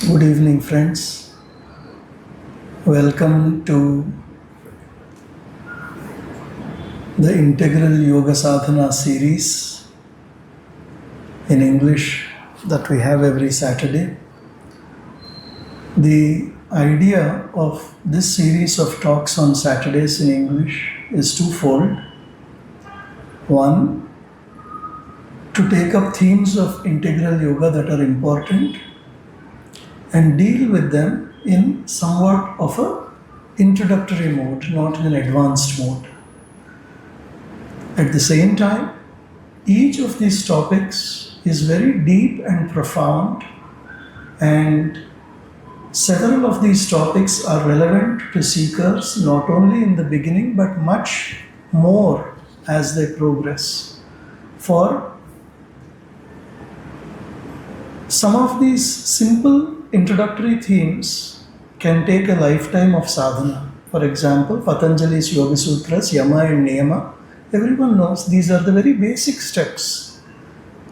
Good evening, friends. Welcome to the Integral Yoga Sadhana series in English that we have every Saturday. The idea of this series of talks on Saturdays in English is twofold. One, to take up themes of integral yoga that are important and deal with them in somewhat of a introductory mode, not in an advanced mode. At the same time, each of these topics is very deep and profound, and several of these topics are relevant to seekers not only in the beginning but much more as they progress. For some of these simple introductory themes can take a lifetime of sadhana. For example, Patanjali's Yoga Sutras, Yama and Niyama, everyone knows these are the very basic steps.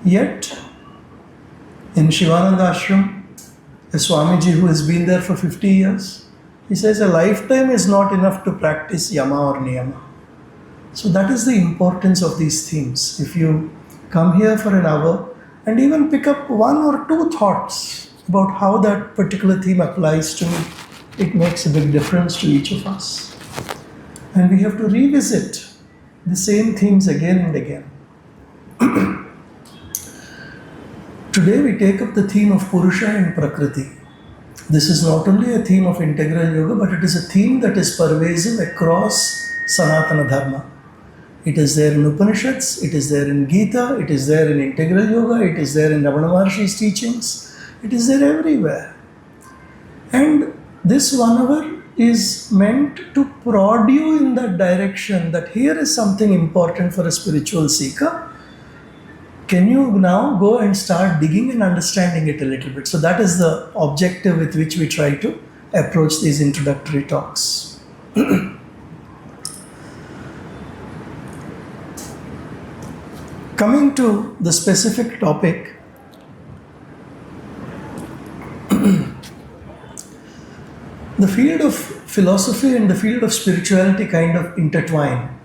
Yet, in Shivananda Ashram, a Swamiji who has been there for 50 years, he says a lifetime is not enough to practice Yama or Niyama. So that is the importance of these themes. If you come here for an hour and even pick up one or two thoughts about how that particular theme applies to me, it makes a big difference to each of us. And we have to revisit the same themes again and again. Today we take up the theme of Purusha and Prakriti. This is not only a theme of integral yoga, but it is a theme that is pervasive across Sanatana Dharma. It is there in Upanishads, it is there in Gita, it is there in integral yoga, it is there in Ramana Maharshi's teachings. It is there everywhere. And this 1 hour is meant to prod you in that direction that here is something important for a spiritual seeker. Can you now go and start digging and understanding it a little bit? So that is the objective with which we try to approach these introductory talks. Coming to the specific topic, the field of philosophy and the field of spirituality kind of intertwine.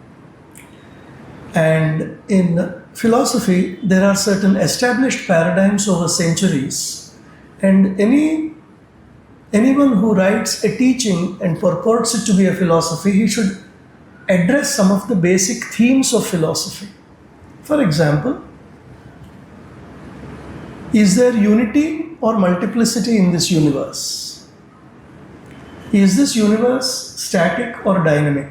And in philosophy, there are certain established paradigms over centuries. And anyone who writes a teaching and purports it to be a philosophy, he should address some of the basic themes of philosophy. For example, is there unity or multiplicity in this universe? Is this universe static or dynamic?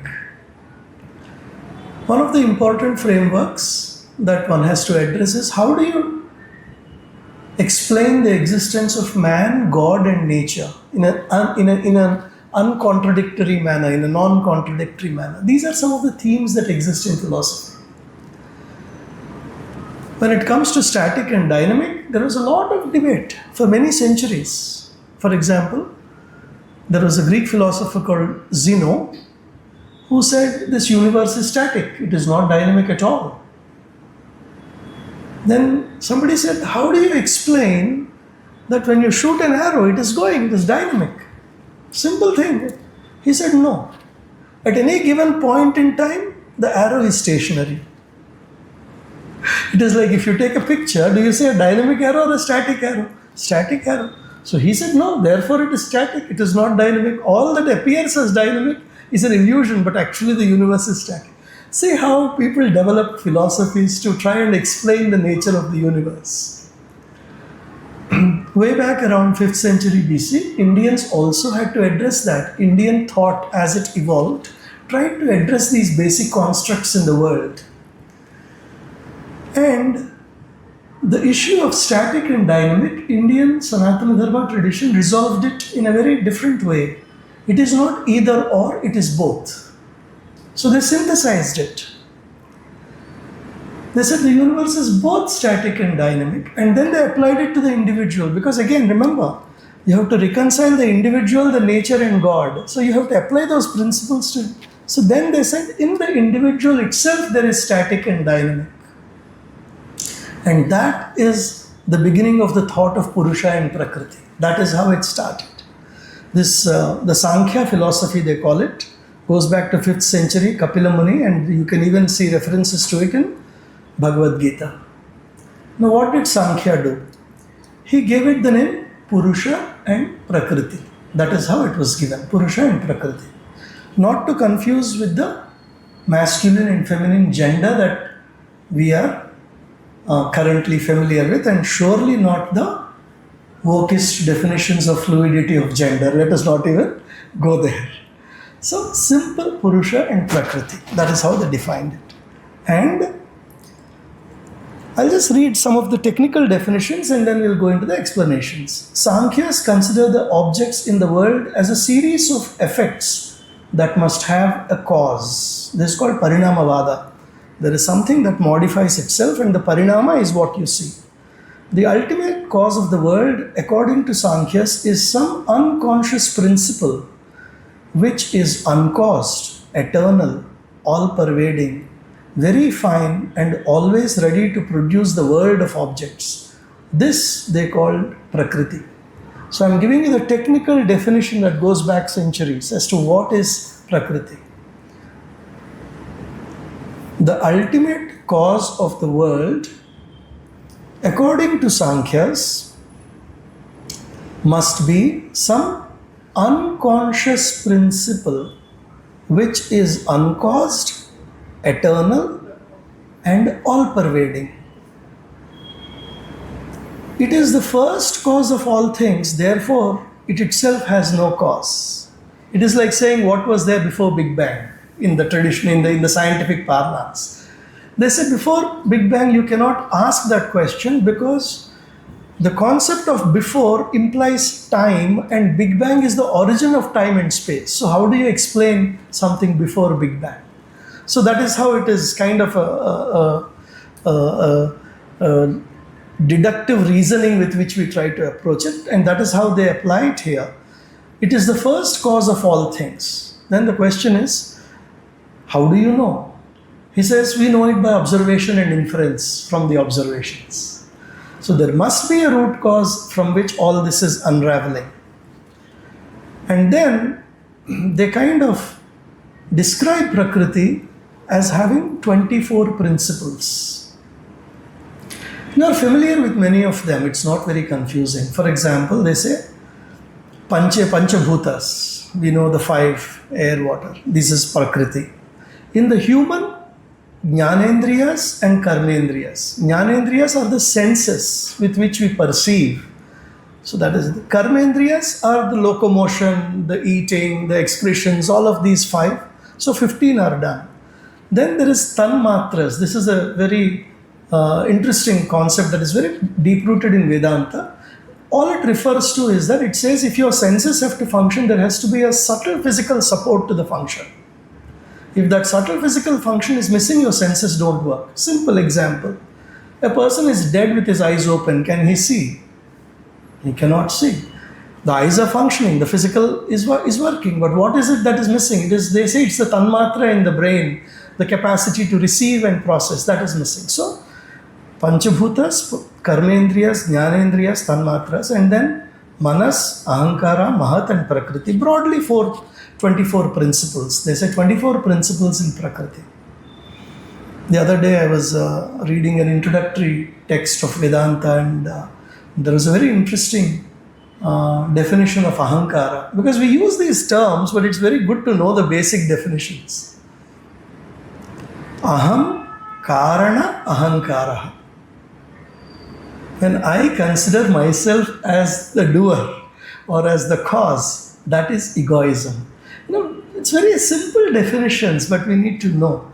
One of the important frameworks that one has to address is how do you explain the existence of man, God and nature in an uncontradictory manner, in a non-contradictory manner. These are some of the themes that exist in philosophy. When it comes to static and dynamic, there was a lot of debate for many centuries. For example, there was a Greek philosopher called Zeno who said this universe is static, it is not dynamic at all. Then somebody said, how do you explain that when you shoot an arrow, it is going, it is dynamic? Simple thing. He said, no. At any given point in time, the arrow is stationary. It is like if you take a picture, do you say a dynamic arrow or a static arrow? Static arrow. So he said, no, therefore it is static, it is not dynamic. All that appears as dynamic is an illusion, but actually the universe is static. See how people develop philosophies to try and explain the nature of the universe. Way back around 5th century BC, Indians also had to address that. Indian thought as it evolved tried to address these basic constructs in the world. And the issue of static and dynamic, Indian Sanatana Dharma tradition resolved it in a very different way. It is not either or, it is both. So they synthesized it. They said the universe is both static and dynamic, and then they applied it to the individual. Because again, remember, you have to reconcile the individual, the nature and God. So you have to apply those principles to it. So then they said in the individual itself there is static and dynamic. And that is the beginning of the thought of Purusha and Prakriti. That is how it started. This the Sankhya philosophy, they call it, goes back to 5th century, Kapila Muni, and you can even see references to it in Bhagavad Gita. Now, what did Sankhya do? He gave it the name Purusha and Prakriti. That is how it was given, Purusha and Prakriti. Not to confuse with the masculine and feminine gender that we are currently familiar with, and surely not the wokist definitions of fluidity of gender. Let us not even go there. So, simple Purusha and Prakriti. That is how they defined it. And I'll just read some of the technical definitions and then we'll go into the explanations. Sankhyas consider the objects in the world as a series of effects that must have a cause. This is called Parinamavada. There is something that modifies itself, and the Parinama is what you see. The ultimate cause of the world, according to Sankhyas, is some unconscious principle which is uncaused, eternal, all-pervading, very fine, and always ready to produce the world of objects. This they called Prakriti. So I'm giving you the technical definition that goes back centuries as to what is Prakriti. The ultimate cause of the world, according to Sankhya's, must be some unconscious principle which is uncaused, eternal, and all-pervading. It is the first cause of all things, therefore it itself has no cause. It is like saying what was there before Big Bang in the tradition, in the scientific parlance. They said before Big Bang you cannot ask that question because the concept of before implies time, and Big Bang is the origin of time and space. So how do you explain something before Big Bang? So that is how it is kind of a deductive reasoning with which we try to approach it, and that is how they apply it here. It is the first cause of all things. Then the question is, how do you know? He says we know it by observation and inference from the observations. So there must be a root cause from which all this is unraveling. And then they kind of describe Prakriti as having 24 principles. You are familiar with many of them, it's not very confusing. For example, they say Panchabhutas, we know the 5, air, water. This is Prakriti. In the human, Jnanendriyas and Karmendriyas. Jnanendriyas are the senses with which we perceive. So that is, the Karmendriyas are the locomotion, the eating, the excretions, all of these 5. So 15 are done. Then there is Tanmatras. This is a very interesting concept that is very deep-rooted in Vedanta. All it refers to is that it says if your senses have to function, there has to be a subtle physical support to the function. If that subtle physical function is missing, your senses don't work. Simple example. A person is dead with his eyes open. Can he see? He cannot see. The eyes are functioning, the physical is working, but what is it that is missing? They say it's the tanmatra in the brain, the capacity to receive and process, that is missing. So, Panchabhutas, Karmendriyas, Jnanendriyas, Tanmatras, and then Manas, Ahankara, Mahat, and Prakriti. Broadly 24 principles. They say 24 principles in Prakriti. The other day I was reading an introductory text of Vedanta, and there was a very interesting definition of Ahankara. Because we use these terms, but it's very good to know the basic definitions. Aham Karana Ahankara. When I consider myself as the doer or as the cause, that is egoism. It's very simple definitions, but we need to know.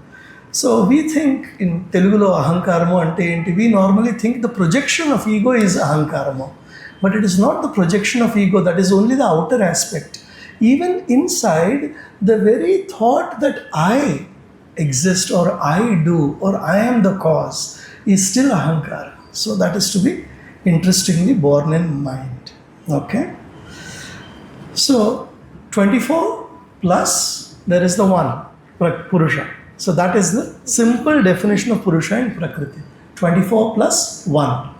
So we think in Telugulo Ahankaramo ante enti, we normally think the projection of ego is Ahankaramo. But it is not the projection of ego, that is only the outer aspect. Even inside, the very thought that I exist or I do or I am the cause is still Ahankara. So that is to be interestingly borne in mind. Okay? So 24 plus there is the 1, Purusha. So that is the simple definition of Purusha and Prakriti. 24 plus 1.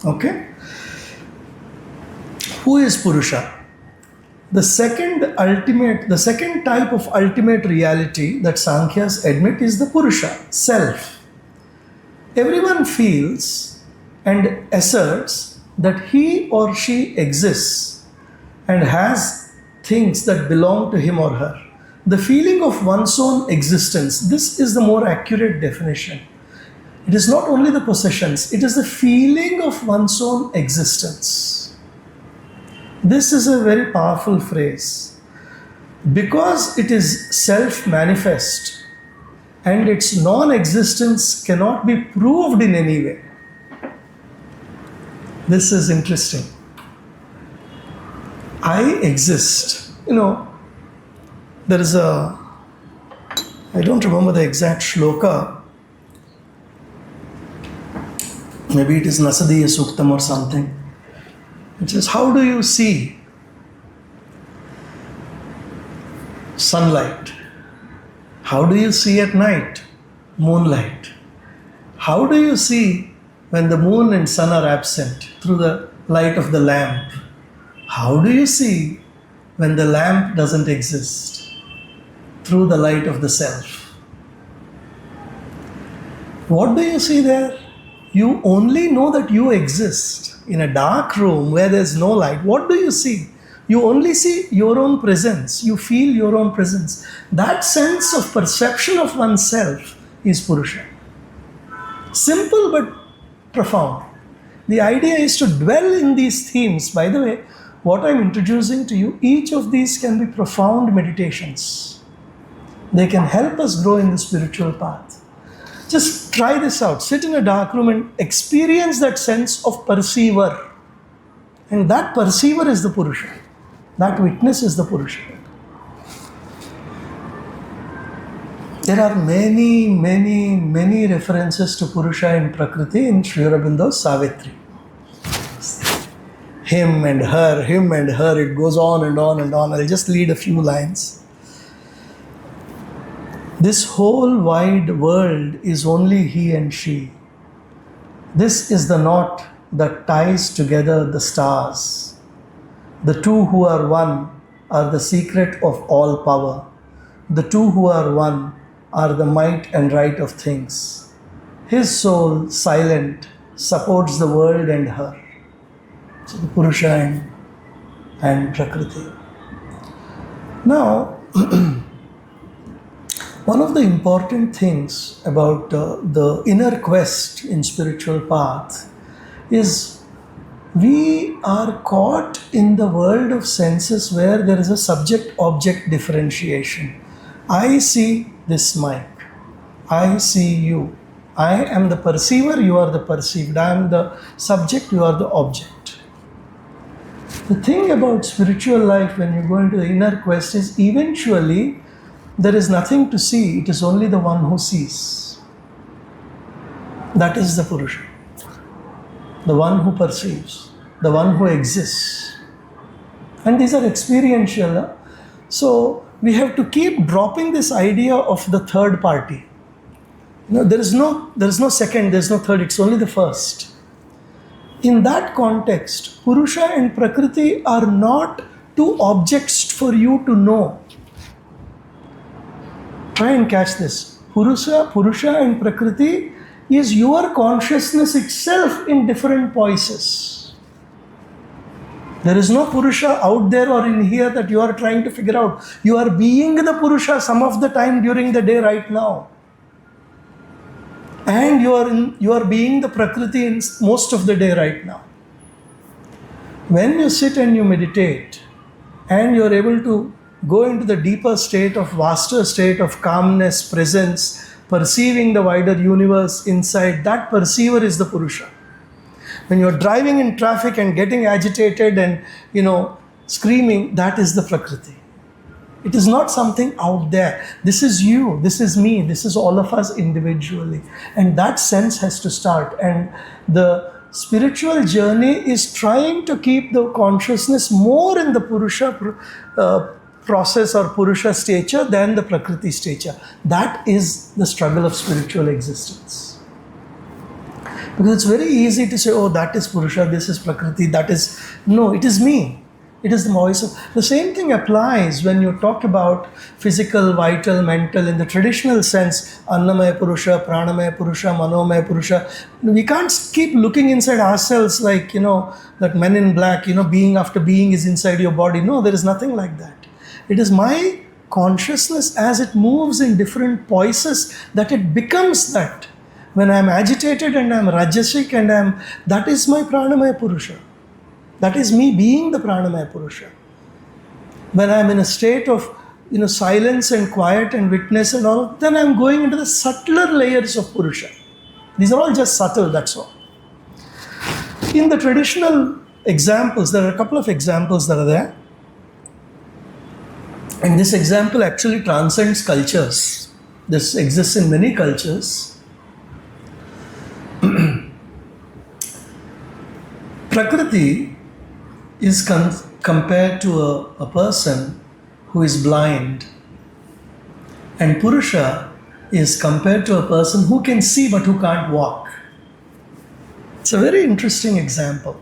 Okay? Who is Purusha? The second type of ultimate reality that Sankhyas admit is the Purusha, self. Everyone feels and asserts that he or she exists and has things that belong to him or her. The feeling of one's own existence, this is the more accurate definition. It is not only the possessions, it is the feeling of one's own existence. This is a very powerful phrase because it is self-manifest and its non-existence cannot be proved in any way. This is interesting. I exist. There is I don't remember the exact shloka. Maybe it is Nasadiya Suktam or something. It says, how do you see sunlight? How do you see at night moonlight? How do you see when the moon and sun are absent through the light of the lamp? How do you see when the lamp doesn't exist through the light of the self? What do you see there? You only know that you exist. In a dark room where there's no light, what do you see? You only see your own presence. You feel your own presence. That sense of perception of oneself is Purusha. Simple but profound. The idea is to dwell in these themes. By the way, what I'm introducing to you, each of these can be profound meditations. They can help us grow in the spiritual path. Just try this out. Sit in a dark room and experience that sense of perceiver. And that perceiver is the Purusha. That witness is the Purusha. There are many, many, many references to Purusha and Prakriti in Sri Aurobindo's Savitri. Him and her, it goes on and on and on. I'll just read a few lines. This whole wide world is only he and she. This is the knot that ties together the stars. The two who are one are the secret of all power. The two who are one are the might and right of things. His soul, silent, supports the world and her. So the Purusha and Prakriti. Now, one of the important things about the inner quest in spiritual path is we are caught in the world of senses where there is a subject-object differentiation. I see this mic. I see you. I am the perceiver, you are the perceived. I am the subject, you are the object. The thing about spiritual life when you go into the inner quest is eventually there is nothing to see, it is only the one who sees. That is the Purusha. The one who perceives, the one who exists. And these are experiential. So we have to keep dropping this idea of the third party. There is no second, there is no third, it's only the first. In that context, Purusha and Prakriti are not two objects for you to know. Try and catch this. Purusha and Prakriti is your consciousness itself in different voices. There is no Purusha out there or in here that you are trying to figure out. You are being the Purusha some of the time during the day right now. And you are being the Prakriti in most of the day right now. When you sit and you meditate and you are able to go into the deeper state of vaster state of calmness, presence, perceiving the wider universe inside, that perceiver is the Purusha. When you're driving in traffic and getting agitated and, screaming, that is the Prakriti. It is not something out there. This is you, this is me, this is all of us individually. And that sense has to start. And the spiritual journey is trying to keep the consciousness more in the Purusha process or Purusha stature than the Prakriti stature. That is the struggle of spiritual existence. Because it's very easy to say, oh, that is Purusha, this is Prakriti, that is. No, it is me. It is the voice of. The same thing applies when you talk about physical, vital, mental, in the traditional sense, Annamaya Purusha, Pranamaya Purusha, Manomaya Purusha. We can't keep looking inside ourselves like, that Men in Black, being after being is inside your body. No, there is nothing like that. It is my consciousness as it moves in different poises that it becomes that. When I am agitated and I am rajasic and that is my Pranamaya Purusha. That is me being the Pranamaya Purusha. When I am in a state of silence and quiet and witness and all, then I am going into the subtler layers of Purusha. These are all just subtle, that's all. In the traditional examples, there are a couple of examples that are there. And this example actually transcends cultures. This exists in many cultures. Prakriti is compared to a person who is blind, and Purusha is compared to a person who can see but who can't walk. It's a very interesting example.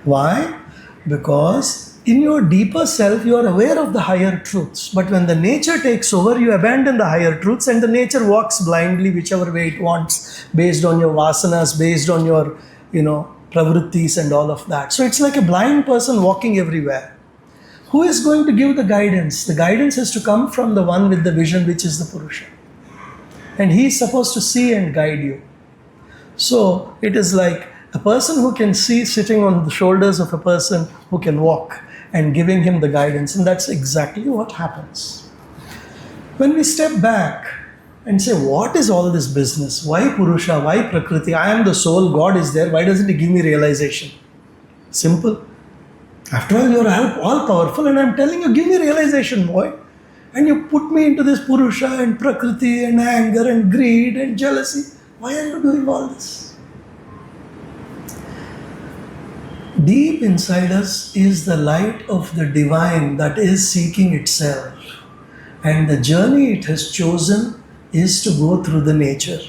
Why? Because in your deeper self you are aware of the higher truths, but when the nature takes over, you abandon the higher truths and the nature walks blindly whichever way it wants, based on your vasanas, based on your pravrittis and all of that. So it's like a blind person walking everywhere. Who is going to give the guidance? The guidance has to come from the one with the vision, which is the Purusha. And he is supposed to see and guide you. So it is like a person who can see sitting on the shoulders of a person who can walk and giving him the guidance. And that's exactly what happens. When we step back and say, what is all this business? Why Purusha? Why Prakriti? I am the soul, God is there. Why doesn't He give me realization? Simple. After all, you are all powerful and I am telling you, give me realization, boy. And you put me into this Purusha and Prakriti and anger and greed and jealousy. Why are you doing all this? Deep inside us is the light of the divine that is seeking itself. And the journey it has chosen is to go through the nature.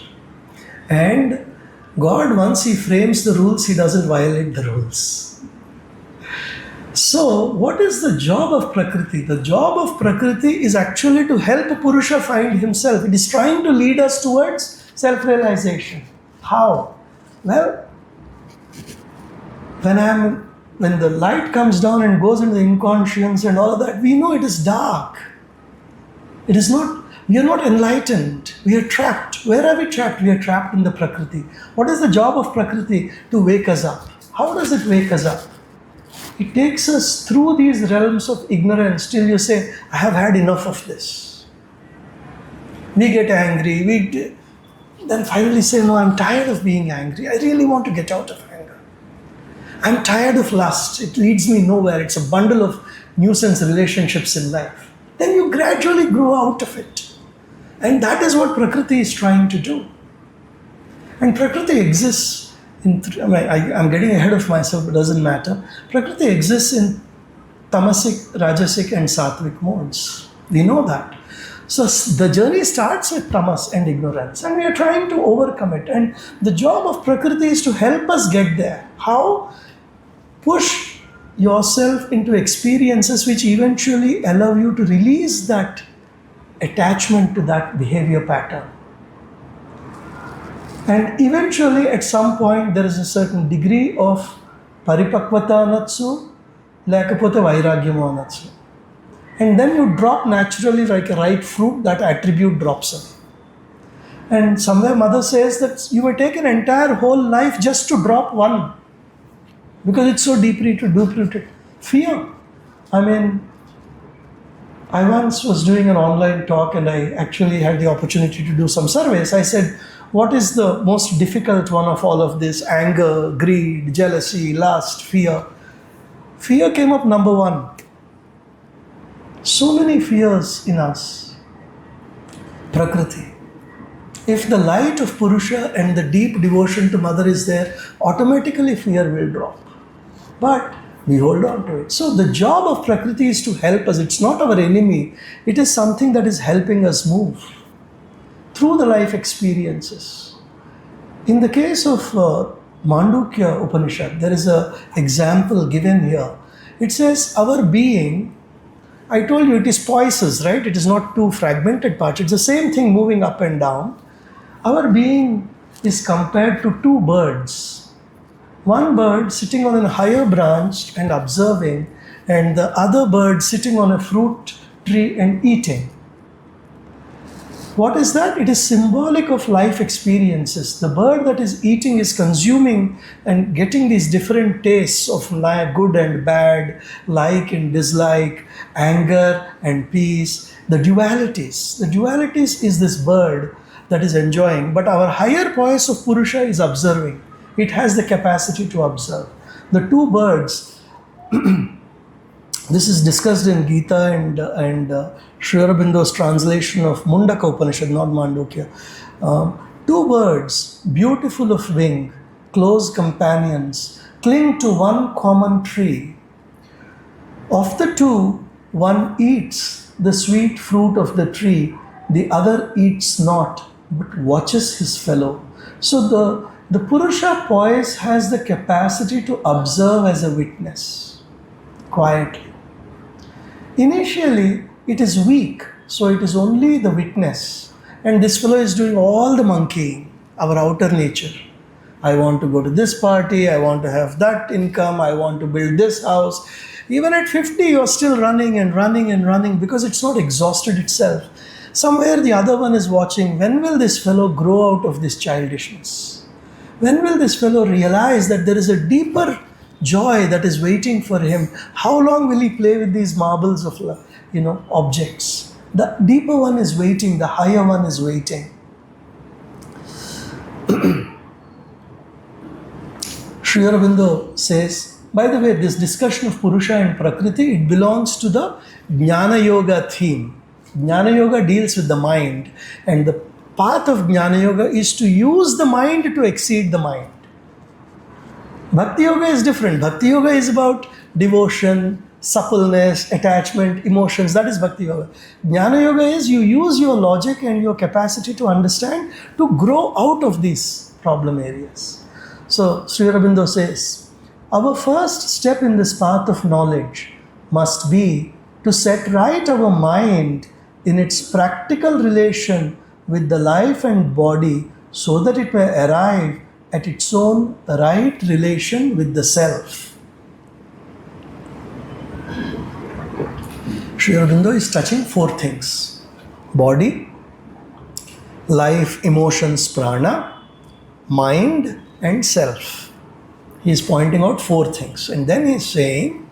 And God, once He frames the rules, He doesn't violate the rules. So, what is the job of Prakriti? The job of Prakriti is actually to help Purusha find himself. It is trying to lead us towards self-realization. How? Well, when the light comes down and goes into the inconscience and all of that, we know it is dark. It is not. We are not enlightened. We are trapped. Where are we trapped? We are trapped in the Prakriti. What is the job of Prakriti? To wake us up. How does it wake us up? It takes us through these realms of ignorance till you say, I have had enough of this. We get angry. Then finally say, no, I'm tired of being angry. I really want to get out of anger. I'm tired of lust. It leads me nowhere. It's a bundle of nuisance relationships in life. Then you gradually grow out of it. And that is what Prakriti is trying to do. And Prakriti exists I'm getting ahead of myself, but it doesn't matter. Prakriti exists in tamasic, rajasic and sattvic modes. We know that. So the journey starts with tamas and ignorance, and we are trying to overcome it. And the job of Prakriti is to help us get there. How? Push yourself into experiences which eventually allow you to release that attachment to that behavior pattern. And eventually, at some point, there is a certain degree of paripakvata anatsu, lekapothe vairagyamu anatsu. And then you drop naturally like a ripe fruit, that attribute drops in. And somewhere Mother says that you may take an entire whole life just to drop one, because it's so deeply rooted. Fear. I once was doing an online talk and I actually had the opportunity to do some surveys. I said, what is the most difficult one of all of this? Anger, greed, jealousy, lust, fear. Fear came up number one. So many fears in us. Prakriti. If the light of Purusha and the deep devotion to Mother is there, automatically fear will drop. But we hold on to it. So the job of Prakriti is to help us. It's not our enemy. It is something that is helping us move through the life experiences. In the case of Mandukya Upanishad, there is a example given here. It says our being, I told you it is poiesis, right? It is not two fragmented parts. It's the same thing moving up and down. Our being is compared to two birds. One bird sitting on a higher branch and observing, and the other bird sitting on a fruit tree and eating. What is that? It is symbolic of life experiences. The bird that is eating is consuming and getting these different tastes of good and bad, like and dislike, anger and peace, the dualities. The dualities is this bird that is enjoying, but our higher poise of Purusha is observing. It has the capacity to observe. The two birds, this is discussed in Gita and Sri Aurobindo's translation of Mundaka Upanishad, not Mandukya. Two birds, beautiful of wing, close companions, cling to one common tree. Of the two, one eats the sweet fruit of the tree, the other eats not, but watches his fellow. So the Purusha poise has the capacity to observe as a witness, quietly. Initially, it is weak, so it is only the witness. And this fellow is doing all the monkeying, our outer nature. I want to go to this party, I want to have that income, I want to build this house. Even at 50, you're still running and running and running because it's not exhausted itself. Somewhere the other one is watching, when will this fellow grow out of this childishness? When will this fellow realize that there is a deeper joy that is waiting for him? How long will he play with these marbles of, objects? The deeper one is waiting, the higher one is waiting. Sri Aurobindo says, by the way, this discussion of Purusha and Prakriti, it belongs to the Jnana Yoga theme. Jnana Yoga deals with the mind, and the path of Jnana Yoga is to use the mind to exceed the mind. Bhakti Yoga is different. Bhakti Yoga is about devotion, suppleness, attachment, emotions. That is Bhakti Yoga. Jnana Yoga is you use your logic and your capacity to understand to grow out of these problem areas. So Sri Aurobindo says, our first step in this path of knowledge must be to set right our mind in its practical relation with the life and body so that it may arrive at its own right relation with the self. Sri Aurobindo is touching four things: body, life, emotions, prana, mind, and self. He is pointing out four things. And then he is saying,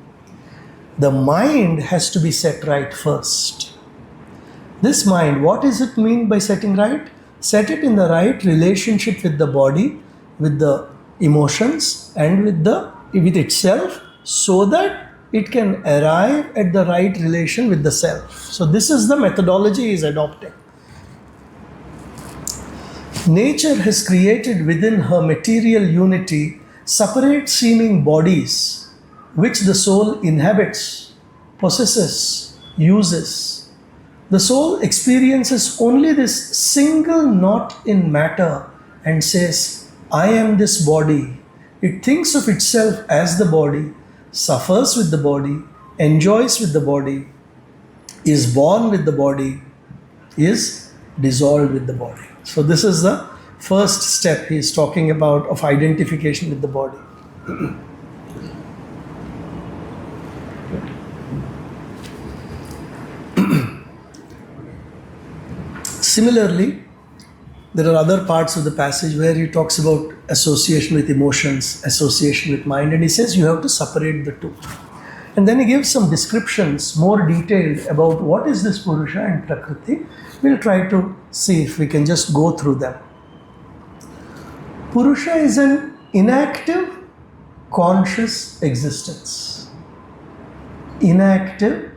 the mind has to be set right first. This mind, what does it mean by setting right? Set it in the right relationship with the body, with the emotions, and with itself, so that it can arrive at the right relation with the self. So this is the methodology he is adopting. Nature has created within her material unity separate seeming bodies which the soul inhabits, possesses, uses. The soul experiences only this single knot in matter and says, I am this body. It thinks of itself as the body, suffers with the body, enjoys with the body, is born with the body, is dissolved with the body. So this is the first step he is talking about of identification with the body. Similarly, there are other parts of the passage where he talks about association with emotions, association with mind, and he says you have to separate the two. And then he gives some descriptions, more detailed, about what is this Purusha and Prakriti. We'll try to see if we can just go through them. Purusha is an inactive, conscious existence. Inactive,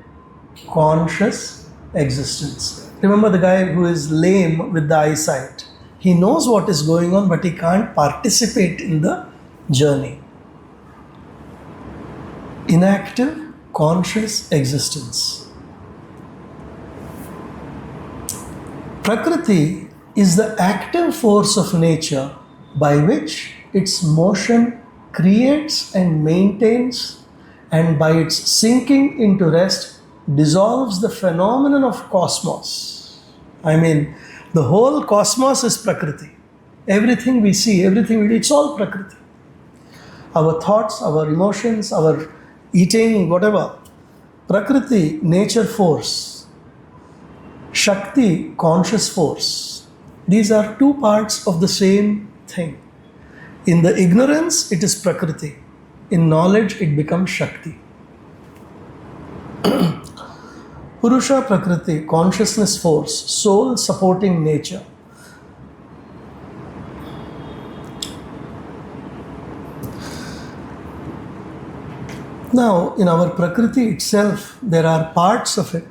conscious existence. Remember the guy who is lame with the eyesight. He knows what is going on, but he can't participate in the journey. Inactive, conscious existence. Prakriti is the active force of nature by which its motion creates and maintains, and by its sinking into rest dissolves the phenomenon of cosmos. I mean, the whole cosmos is Prakriti. Everything we see, everything we do, it's all Prakriti. Our thoughts, our emotions, our eating, whatever. Prakriti, nature force. Shakti, conscious force. These are two parts of the same thing. In the ignorance, it is Prakriti. In knowledge, it becomes Shakti. Purusha Prakriti, consciousness force, soul supporting nature. Now, in our Prakriti itself, there are parts of it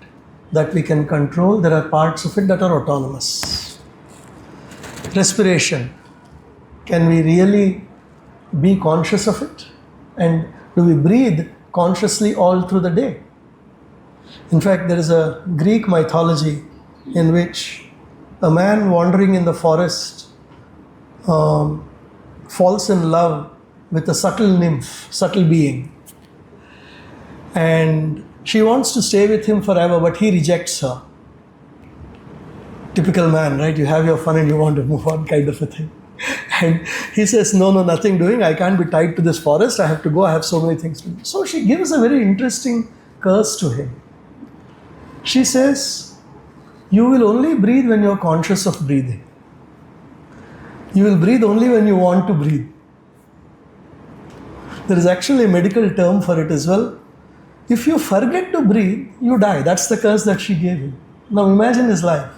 that we can control, there are parts of it that are autonomous. Respiration. Can we really be conscious of it? And do we breathe consciously all through the day? In fact, there is a Greek mythology in which a man wandering in the forest falls in love with a subtle nymph, subtle being. And she wants to stay with him forever, but he rejects her. Typical man, right? You have your fun and you want to move on, kind of a thing. And he says, no, nothing doing. I can't be tied to this forest. I have to go. I have so many things to do. So she gives a very interesting curse to him. She says, you will only breathe when you're conscious of breathing. You will breathe only when you want to breathe. There is actually a medical term for it as well. If you forget to breathe, you die. That's the curse that she gave him. Now imagine his life.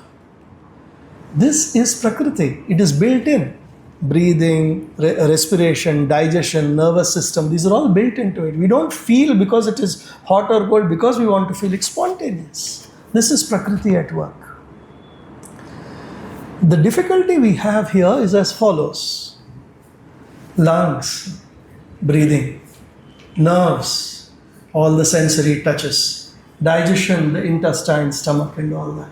This is Prakriti. It is built in. Breathing, respiration, digestion, nervous system, these are all built into it. We don't feel because it is hot or cold, because we want to feel. It's spontaneous. This is Prakriti at work. The difficulty we have here is as follows. Lungs, breathing, nerves, all the sensory touches, digestion, the intestine, stomach and all that.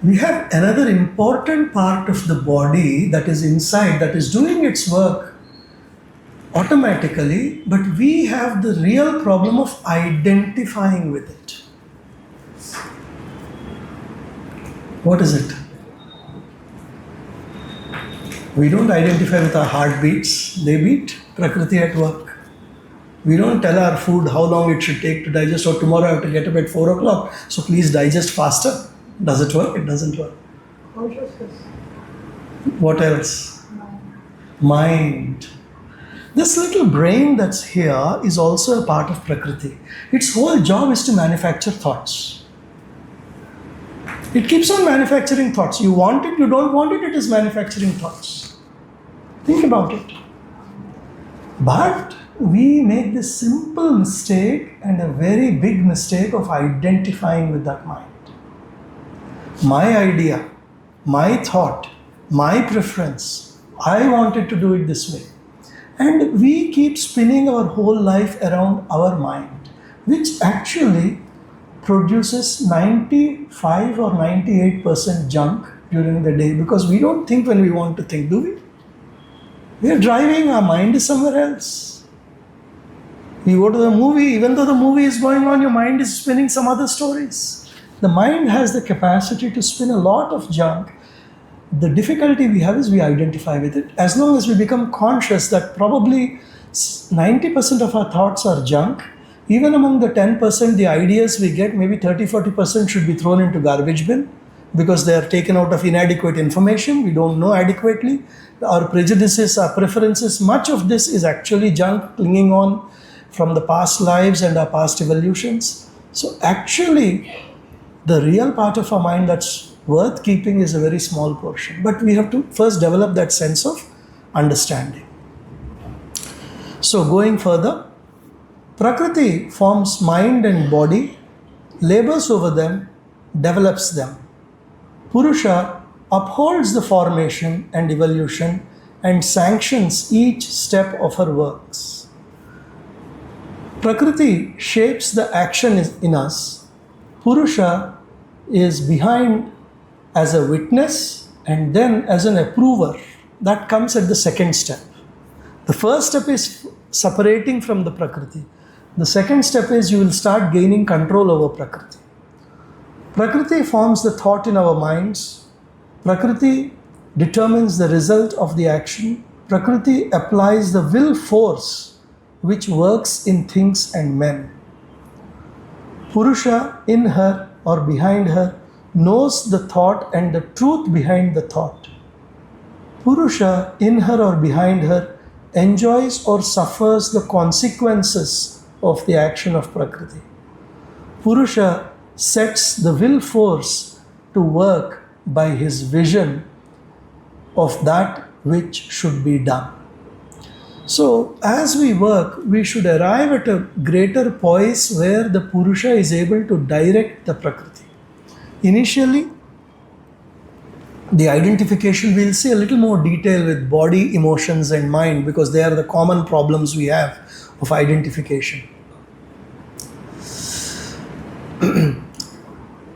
We have another important part of the body that is inside, that is doing its work automatically, but we have the real problem of identifying with it. What is it? We don't identify with our heartbeats, they beat. Prakriti at work. We don't tell our food how long it should take to digest, or tomorrow I have to get up at 4 o'clock, so please digest faster. Does it work? It doesn't work. Consciousness. What else? Mind. This little brain that's here is also a part of Prakriti. Its whole job is to manufacture thoughts. It keeps on manufacturing thoughts. You want it, you don't want it, it is manufacturing thoughts. Think about it. But we make this simple mistake and a very big mistake of identifying with that mind. My idea, my thought, my preference, I wanted to do it this way. And we keep spinning our whole life around our mind, which actually produces 95 or 98% junk during the day, because we don't think when we want to think, do we? We are driving, our mind is somewhere else. You go to the movie, even though the movie is going on, your mind is spinning some other stories. The mind has the capacity to spin a lot of junk. The difficulty we have is we identify with it. As long as we become conscious that probably 90% of our thoughts are junk, even among the 10%, the ideas we get, maybe 30-40% should be thrown into garbage bin, because they are taken out of inadequate information. We don't know adequately. Our prejudices, our preferences, much of this is actually junk clinging on from the past lives and our past evolutions. So actually, the real part of our mind that's worth keeping is a very small portion. But we have to first develop that sense of understanding. So going further, Prakriti forms mind and body, labors over them, develops them. Purusha upholds the formation and evolution and sanctions each step of her works. Prakriti shapes the action in us. Purusha is behind as a witness and then as an approver. that comes at the second step. The first step is separating from the Prakriti. The second step is you will start gaining control over Prakriti. Prakriti forms the thought in our minds. Prakriti determines the result of the action. Prakriti applies the will force which works in things and men. Purusha, in her or behind her, knows the thought and the truth behind the thought. Purusha, in her or behind her, enjoys or suffers the consequences of the action of Prakriti. Purusha sets the will force to work by his vision of that which should be done. So, as we work, we should arrive at a greater poise where the Purusha is able to direct the Prakriti. Initially, the identification, we'll see a little more detail with body, emotions, and mind because they are the common problems we have of identification.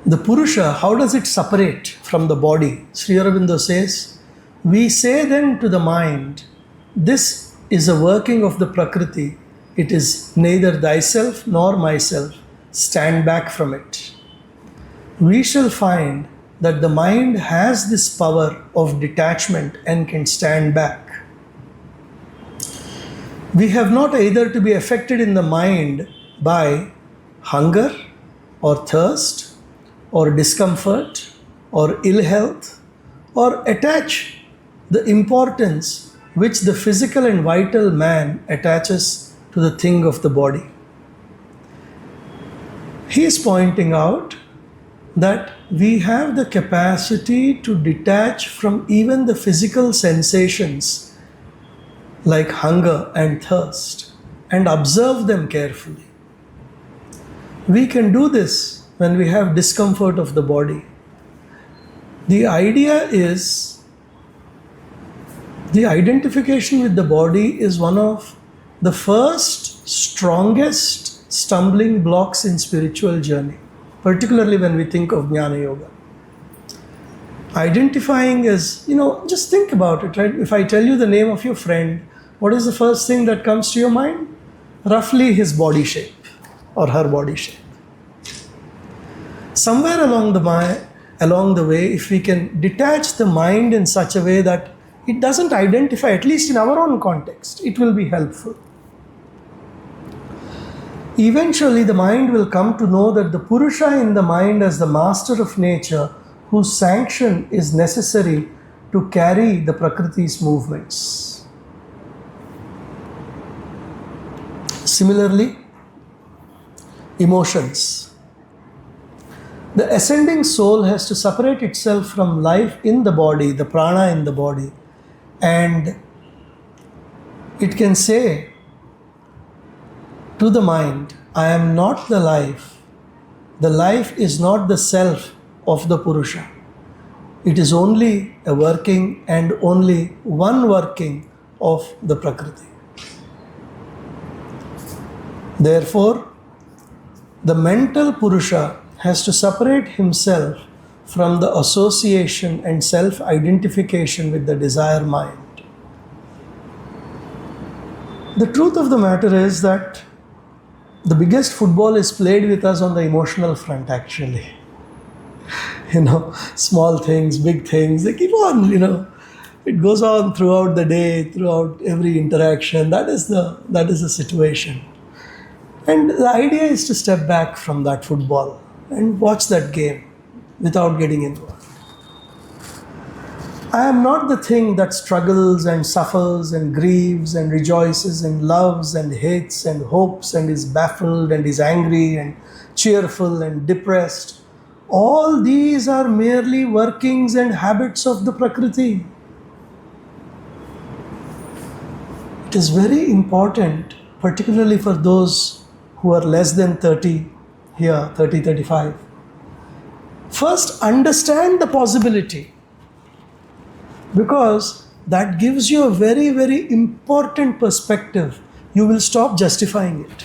The Purusha, how does it separate from the body? Sri Aurobindo says, we say then to the mind, this is a working of the Prakriti. It is neither thyself nor myself. Stand back from it. We shall find that the mind has this power of detachment and can stand back. We have not either to be affected in the mind by hunger or thirst or discomfort or ill health or attach the importance which the physical and vital man attaches to the thing of the body. He is pointing out that we have the capacity to detach from even the physical sensations like hunger and thirst and observe them carefully. We can do this when we have discomfort of the body. The idea is the identification with the body is one of the first strongest stumbling blocks in spiritual journey, particularly when we think of Jnana Yoga. Identifying is, just think about it, right? If I tell you the name of your friend, what is the first thing that comes to your mind? Roughly his body shape or her body shape. Somewhere along the way, if we can detach the mind in such a way that it doesn't identify, at least in our own context, it will be helpful. Eventually, the mind will come to know that the Purusha in the mind as the master of nature, whose sanction is necessary to carry the Prakriti's movements. Similarly, emotions. The ascending soul has to separate itself from life in the body, the prana in the body, and it can say to the mind, I am not the life. The life is not the self of the Purusha. It is only a working and only one working of the Prakriti. Therefore, the mental Purusha has to separate himself from the association and self-identification with the desire mind. The truth of the matter is that the biggest football is played with us on the emotional front, actually. Small things, big things, they keep on, it goes on throughout the day, throughout every interaction. That is the situation. And the idea is to step back from that football and watch that game without getting involved. I am not the thing that struggles and suffers and grieves and rejoices and loves and hates and hopes and is baffled and is angry and cheerful and depressed. All these are merely workings and habits of the Prakriti. It is very important, particularly for those who are less than 30 here, 30, 35. First, understand the possibility, because that gives you a very, very important perspective. You will stop justifying it.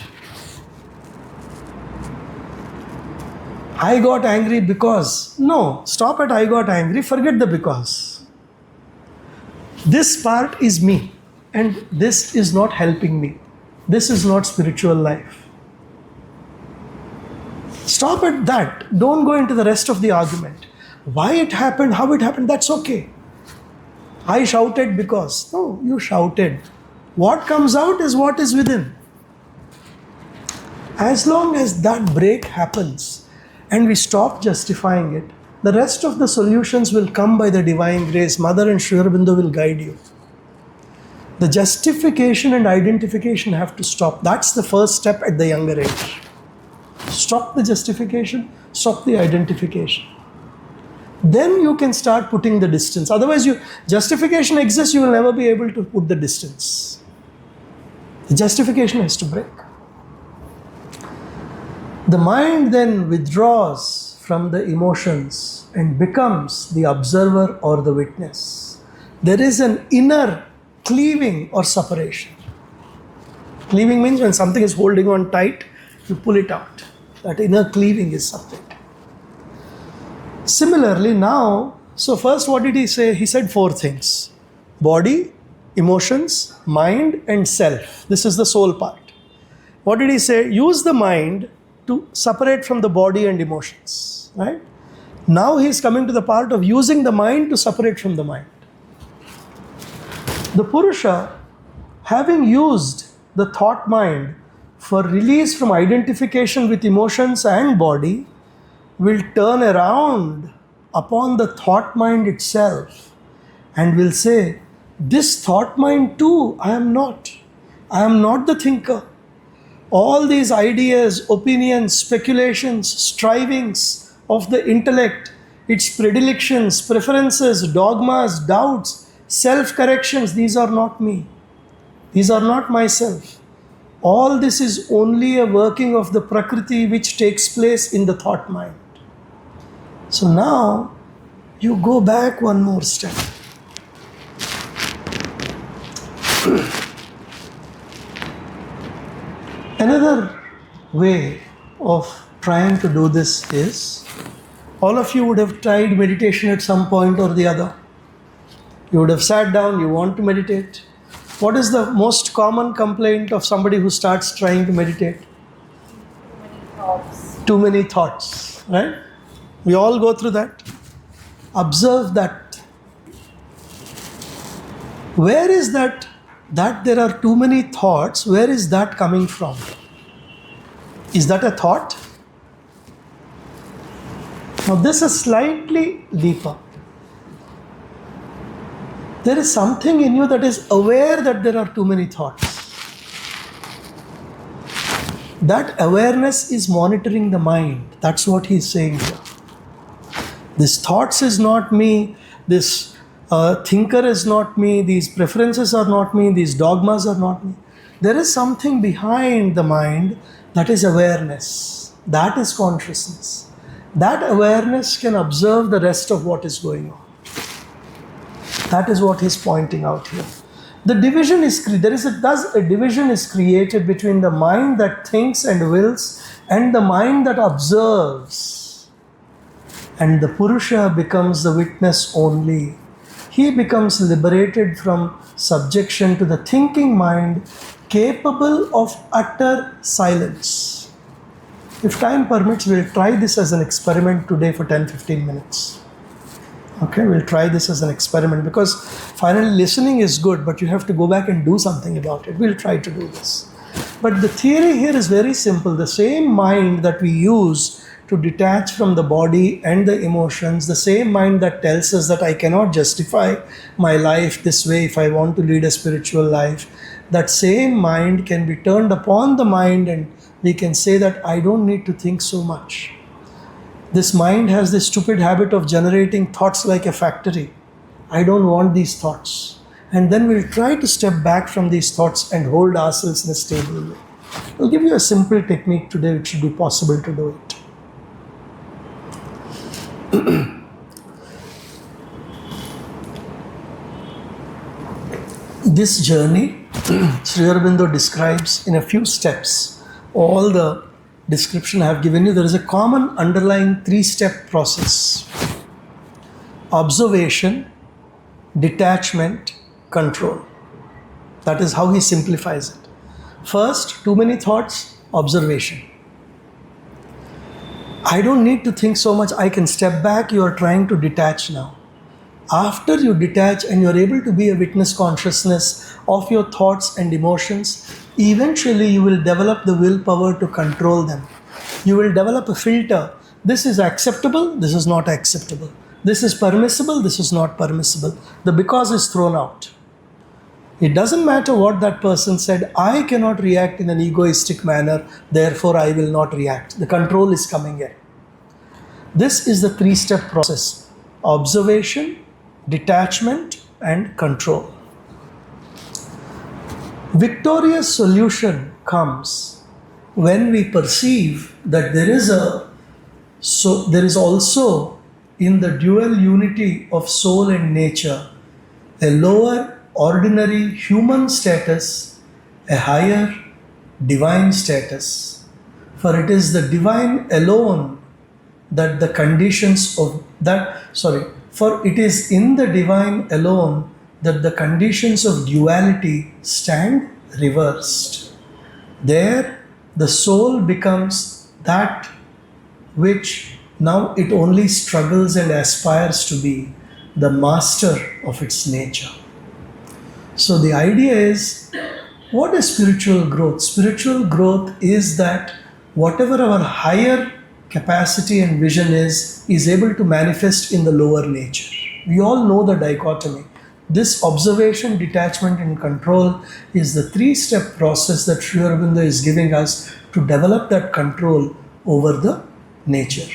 I got angry because. No, stop at I got angry, forget the because. This part is me, and this is not helping me. This is not spiritual life. Stop at that. Don't go into the rest of the argument. Why it happened, how it happened, that's okay. I shouted because. No, you shouted. What comes out is what is within. As long as that break happens and we stop justifying it, the rest of the solutions will come by the divine grace. Mother and Sri Aurobindo will guide you. The justification and identification have to stop. That's the first step at the younger age. Stop the justification, stop the identification. Then you can start putting the distance. Otherwise, justification exists, you will never be able to put the distance. The justification has to break. The mind then withdraws from the emotions and becomes the observer or the witness. There is an inner cleaving or separation. Cleaving means when something is holding on tight, you pull it out. That inner cleaving is something. Similarly now, so first what did he say? He said 4 things. Body, emotions, mind and self. This is the soul part. What did he say? Use the mind to separate from the body and emotions. Right? Now he is coming to the part of using the mind to separate from the mind. The Purusha, having used the thought mind for release from identification with emotions and body, will turn around upon the thought mind itself and will say, this thought mind too, I am not. I am not the thinker. All these ideas, opinions, speculations, strivings of the intellect, its predilections, preferences, dogmas, doubts, self-corrections, these are not me. These are not myself. All this is only a working of the Prakriti which takes place in the thought mind. So now you go back one more step. Another way of trying to do this is, all of you would have tried meditation at some point or the other. You would have sat down, you want to meditate. What is the most common complaint of somebody who starts trying to meditate? Too many thoughts, right? We all go through that. Observe that. Where is that there are too many thoughts, where is that coming from? Is that a thought? Now this is slightly deeper. There is something in you that is aware that there are too many thoughts. That awareness is monitoring the mind. That's what he's saying here. This thoughts is not me, this thinker is not me, these preferences are not me, these dogmas are not me. There is something behind the mind that is awareness. That is consciousness. That awareness can observe the rest of what is going on. That is what he's pointing out here. The division is a division is created between the mind that thinks and wills and the mind that observes. And the Purusha becomes the witness only. He becomes liberated from subjection to the thinking mind, capable of utter silence. If time permits, we'll try this as an experiment today for 10-15 minutes. Okay, we'll try this as an experiment because finally listening is good, but you have to go back and do something about it. We'll try to do this. But the theory here is very simple. The same mind that we use to detach from the body and the emotions, the same mind that tells us that I cannot justify my life this way if I want to lead a spiritual life, that same mind can be turned upon the mind and we can say that I don't need to think so much. This mind has this stupid habit of generating thoughts like a factory. I don't want these thoughts. And then we'll try to step back from these thoughts and hold ourselves in a stable way. I'll give you a simple technique today which should be possible to do it. This journey, Sri Aurobindo describes in a few steps. All the description I have given you, there is a common underlying 3-step process. Observation, detachment, control. That is how he simplifies it. First, too many thoughts, observation. I don't need to think so much. I can step back. You are trying to detach now. After you detach and you're able to be a witness consciousness of your thoughts and emotions, eventually you will develop the willpower to control them. You will develop a filter. This is acceptable, this is not acceptable. This is permissible, this is not permissible. The because is thrown out. It doesn't matter what that person said. I cannot react in an egoistic manner, therefore I will not react. The control is coming in. This is the three-step process: observation, detachment, and control. Victorious solution comes when we perceive that there is also in the dual unity of soul and nature a lower ordinary human status, a higher divine status. For it is the divine alone that the conditions of for it is in the divine alone that the conditions of duality stand reversed. There the soul becomes that which now it only struggles and aspires to be, the master of its nature. So the idea is, what is spiritual growth? Spiritual growth is that whatever our higher capacity and vision is able to manifest in the lower nature. We all know the dichotomy. This observation, detachment, and control is the three-step process that Sri Aurobindo is giving us to develop that control over the nature.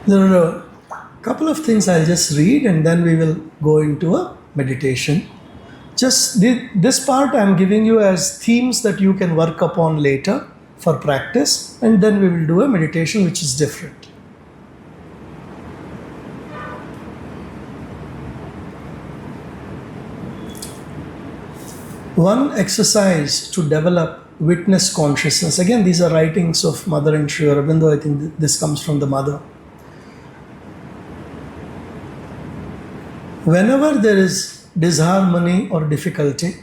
There are a couple of things I'll just read and then we will go into a meditation. Just this part I'm giving you as themes that you can work upon later for practice, and then we will do a meditation which is different. One exercise to develop witness consciousness. Again, these are writings of Mother and Sri Aurobindo. I think this comes from the Mother. Whenever there is disharmony or difficulty,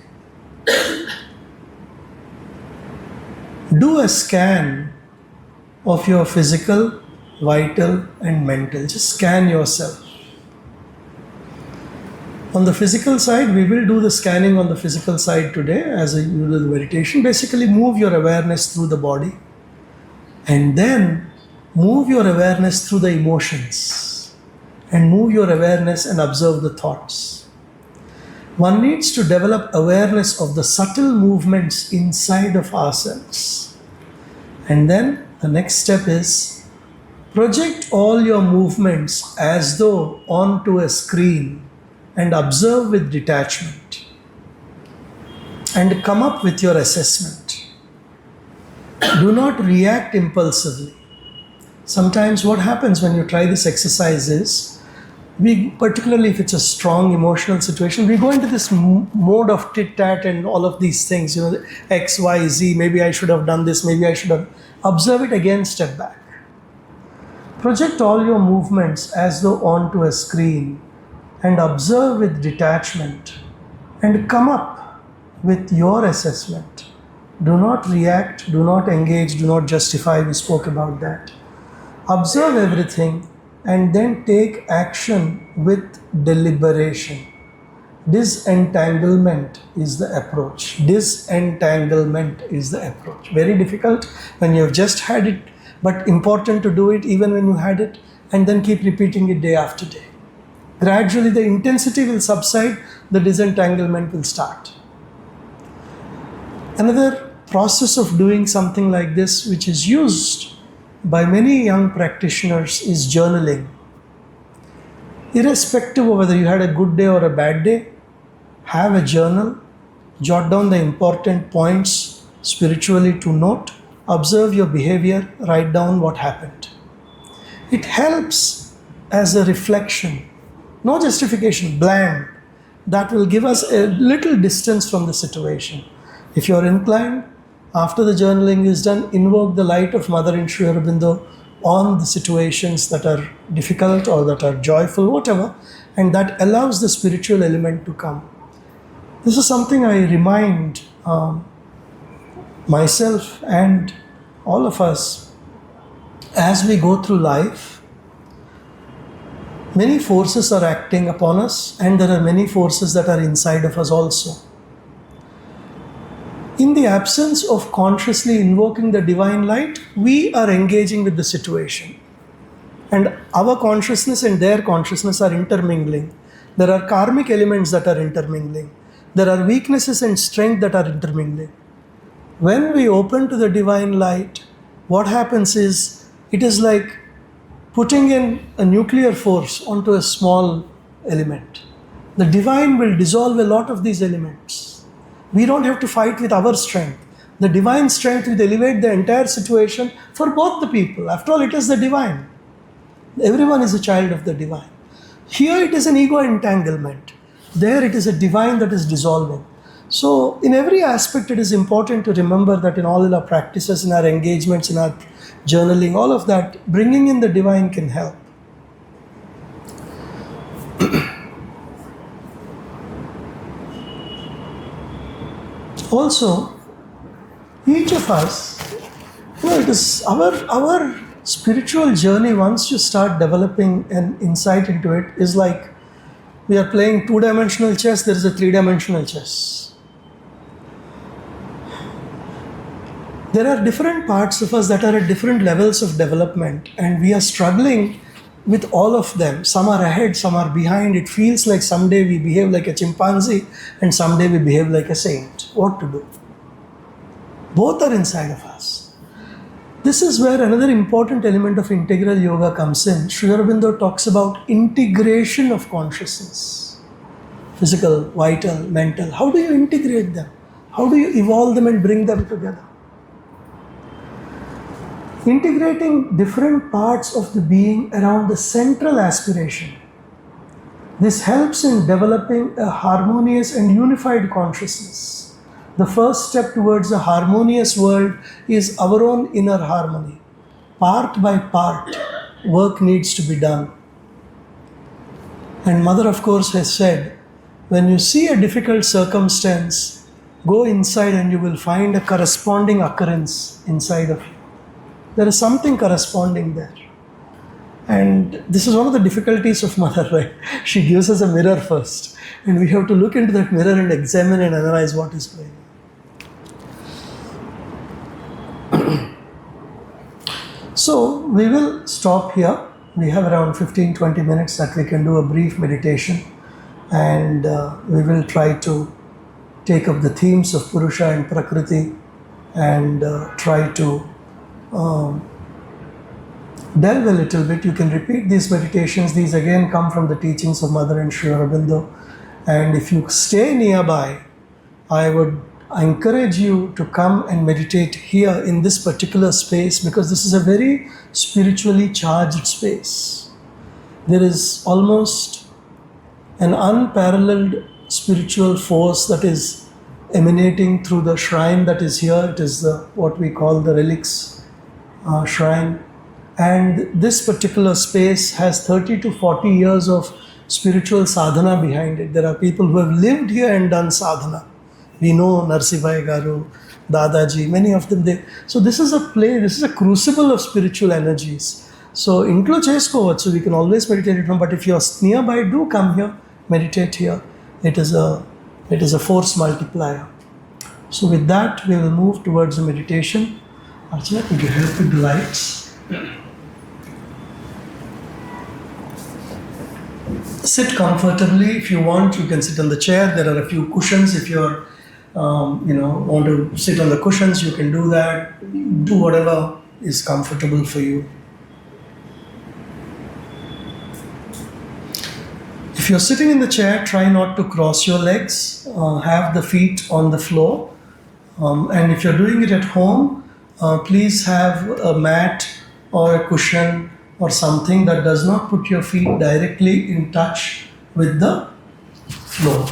do a scan of your physical, vital, and mental. Just scan yourself. On the physical side, we will do the scanning on the physical side today as you do the meditation. Basically, move your awareness through the body and then move your awareness through the emotions and move your awareness and observe the thoughts. One needs to develop awareness of the subtle movements inside of ourselves. And then the next step is project all your movements as though onto a screen and observe with detachment and come up with your assessment. Do not react impulsively. Sometimes what happens when you try this exercise is, particularly if it's a strong emotional situation, we go into this mode of tit-tat and all of these things, X, Y, Z, maybe I should have done this, maybe I should have. Observe it again, step back. Project all your movements as though onto a screen and observe with detachment and come up with your assessment. Do not react, do not engage, do not justify. We spoke about that. Observe everything and then take action with deliberation. Disentanglement is the approach. Disentanglement is the approach. Very difficult when you have just had it, but important to do it even when you had it, and then keep repeating it day after day. Gradually the intensity will subside, the disentanglement will start. Another process of doing something like this, which is used by many young practitioners, is journaling. Irrespective of whether you had a good day or a bad day, have a journal, jot down the important points spiritually to note, observe your behavior, write down what happened. It helps as a reflection, no justification, bland. That will give us a little distance from the situation. If you are inclined, after the journaling is done, invoke the light of Mother and Sri Aurobindo on the situations that are difficult or that are joyful, whatever, and that allows the spiritual element to come. This is something I remind myself and all of us as we go through life. Many forces are acting upon us, and there are many forces that are inside of us also. In the absence of consciously invoking the divine light, we are engaging with the situation. And our consciousness and their consciousness are intermingling. There are karmic elements that are intermingling. There are weaknesses and strength that are intermingling. When we open to the divine light, what happens is, it is like putting in a nuclear force onto a small element. The divine will dissolve a lot of these elements. We don't have to fight with our strength. The divine strength will elevate the entire situation for both the people. After all, it is the divine. Everyone is a child of the divine. Here it is an ego entanglement. There it is a divine that is dissolving. So in every aspect it is important to remember that in all our practices, in our engagements, in our journaling, all of that, bringing in the divine can help. Also, each of us, it is our spiritual journey, once you start developing an insight into it, is like we are playing two-dimensional chess, there is a three-dimensional chess. There are different parts of us that are at different levels of development, and we are struggling with all of them. Some are ahead, some are behind. It feels like someday we behave like a chimpanzee and someday we behave like a saint. What to do? Both are inside of us. This is where another important element of integral yoga comes in. Sri Aurobindo talks about integration of consciousness. Physical, vital, mental. How do you integrate them? How do you evolve them and bring them together? Integrating different parts of the being around the central aspiration. This helps in developing a harmonious and unified consciousness. The first step towards a harmonious world is our own inner harmony. Part by part, work needs to be done. And Mother, of course, has said, when you see a difficult circumstance, go inside and you will find a corresponding occurrence inside of you. There is something corresponding there. And this is one of the difficulties of Mother, right? She gives us a mirror first. And we have to look into that mirror and examine and analyze what is going on. So we will stop here. We have around 15-20 minutes that we can do a brief meditation. And we will try to take up the themes of Purusha and Prakriti and try to delve a little bit. You can repeat these meditations. These again come from the teachings of Mother and Sri Aurobindo. And if you stay nearby, I would encourage you to come and meditate here in this particular space, because this is a very spiritually charged space. There is almost an unparalleled spiritual force that is emanating through the shrine that is here. It is what we call the relics shrine, and this particular space has 30 to 40 years of spiritual sadhana behind it. There are people who have lived here and done sadhana. We know Narsibhai Garu, Dadaji, many of them. So this is a play, this is a crucible of spiritual energies. So intlo cheskovachu, we can always meditate at home, but if you're nearby, do come here, meditate here. It is a force multiplier. So with that, we will move towards the meditation. Archana, could you help with the lights? Sit comfortably. If you want, you can sit on the chair. There are a few cushions. If you're, want to sit on the cushions, you can do that. Do whatever is comfortable for you. If you're sitting in the chair, try not to cross your legs. Have the feet on the floor. And if you're doing it at home, please have a mat or a cushion or something that does not put your feet directly in touch with the floor.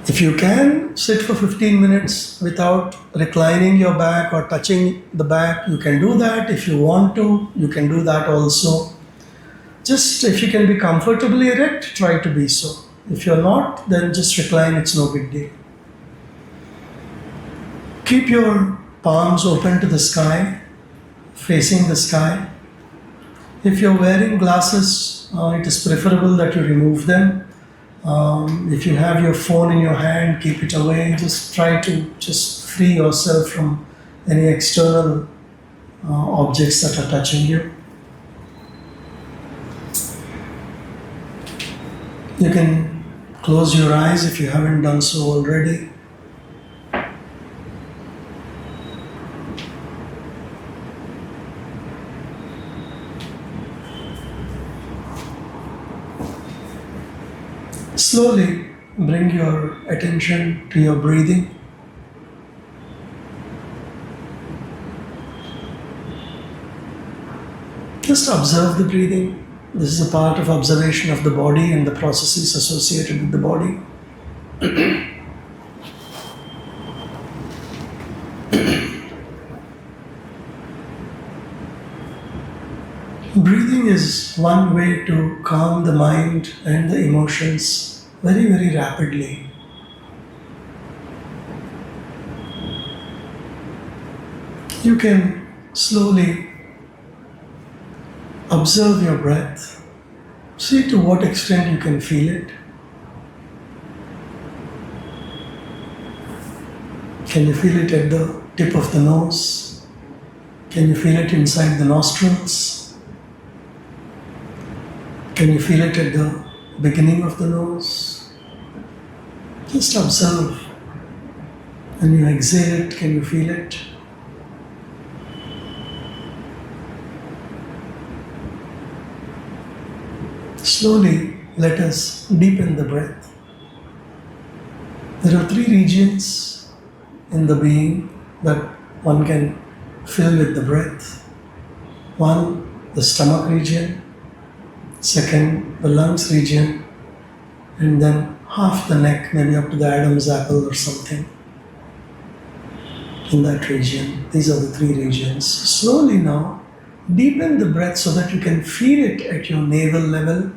If If you can sit for 15 minutes without reclining your back or touching the back, you can do that. If you want to, you can do that also. Just if you can be comfortably erect, try to be so. If you're not, then just recline, it's no big deal. Keep your palms open to the sky, facing the sky. If you're wearing glasses, it is preferable that you remove them. If you have your phone in your hand, keep it away. Just try to just free yourself from any external objects that are touching you. You can close your eyes if you haven't done so already. Slowly bring your attention to your breathing. Just observe the breathing. This is a part of observation of the body and the processes associated with the body. Breathing is one way to calm the mind and the emotions very, very rapidly. You can slowly observe your breath. See to what extent you can feel it. Can you feel it at the tip of the nose? Can you feel it inside the nostrils? Can you feel it at the beginning of the nose? Just observe. When you exhale it, can you feel it? Slowly, let us deepen the breath. There are three regions in the being that one can fill with the breath. One, the stomach region. Second, the lungs region. And then half the neck, maybe up to the Adam's apple or something. In that region, these are the three regions. Slowly now, deepen the breath so that you can feel it at your navel level.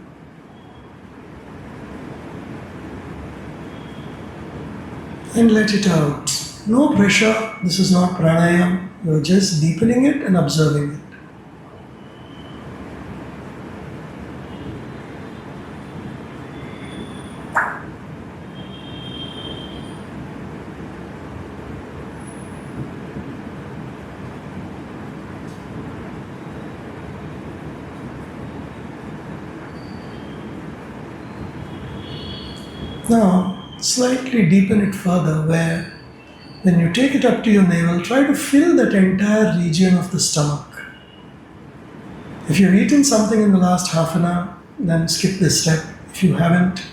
And let it out. No pressure. This is not pranayam. You're just deepening it and observing it. Now, slightly deepen it further where when you take it up to your navel, try to fill that entire region of the stomach. If you've eaten something in the last half an hour, then skip this step. If you haven't,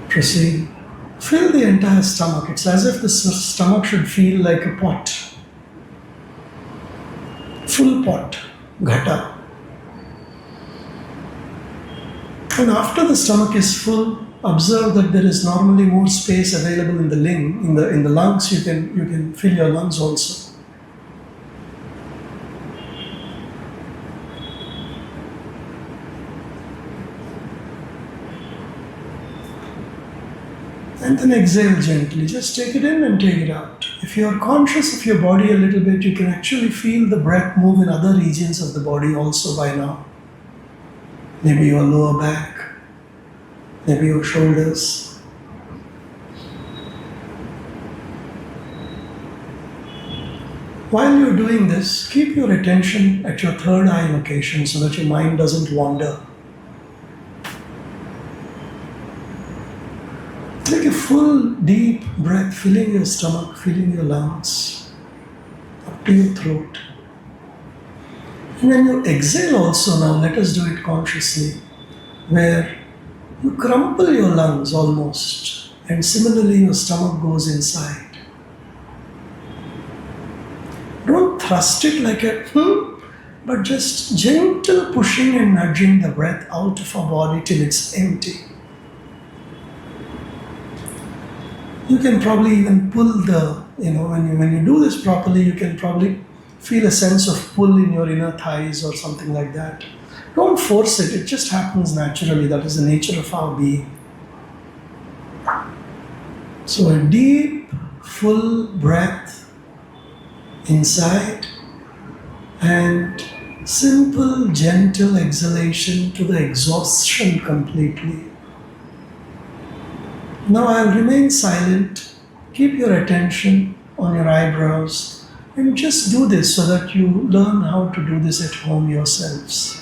proceed. Fill the entire stomach. It's as if the stomach should feel like a pot. Full pot, ghata. And after the stomach is full, observe that there is normally more space available in the in the lungs. You can fill your lungs also. And then exhale gently. Just take it in and take it out. If you are conscious of your body a little bit, you can actually feel the breath move in other regions of the body also by now. Maybe your lower back, maybe your shoulders. While you're doing this, keep your attention at your third eye location so that your mind doesn't wander. Take a full, deep breath, filling your stomach, filling your lungs, up to your throat. And when you exhale also now, let us do it consciously, where you crumple your lungs almost, and similarly your stomach goes inside. Don't thrust it like a but just gentle pushing and nudging the breath out of our body till it's empty. You can probably even pull when you do this properly, you can probably feel a sense of pull in your inner thighs or something like that. Don't force it, it just happens naturally. That is the nature of our being. So, a deep, full breath inside and simple, gentle exhalation to the exhaustion completely. Now I'll remain silent. Keep your attention on your eyebrows and just do this so that you learn how to do this at home yourselves.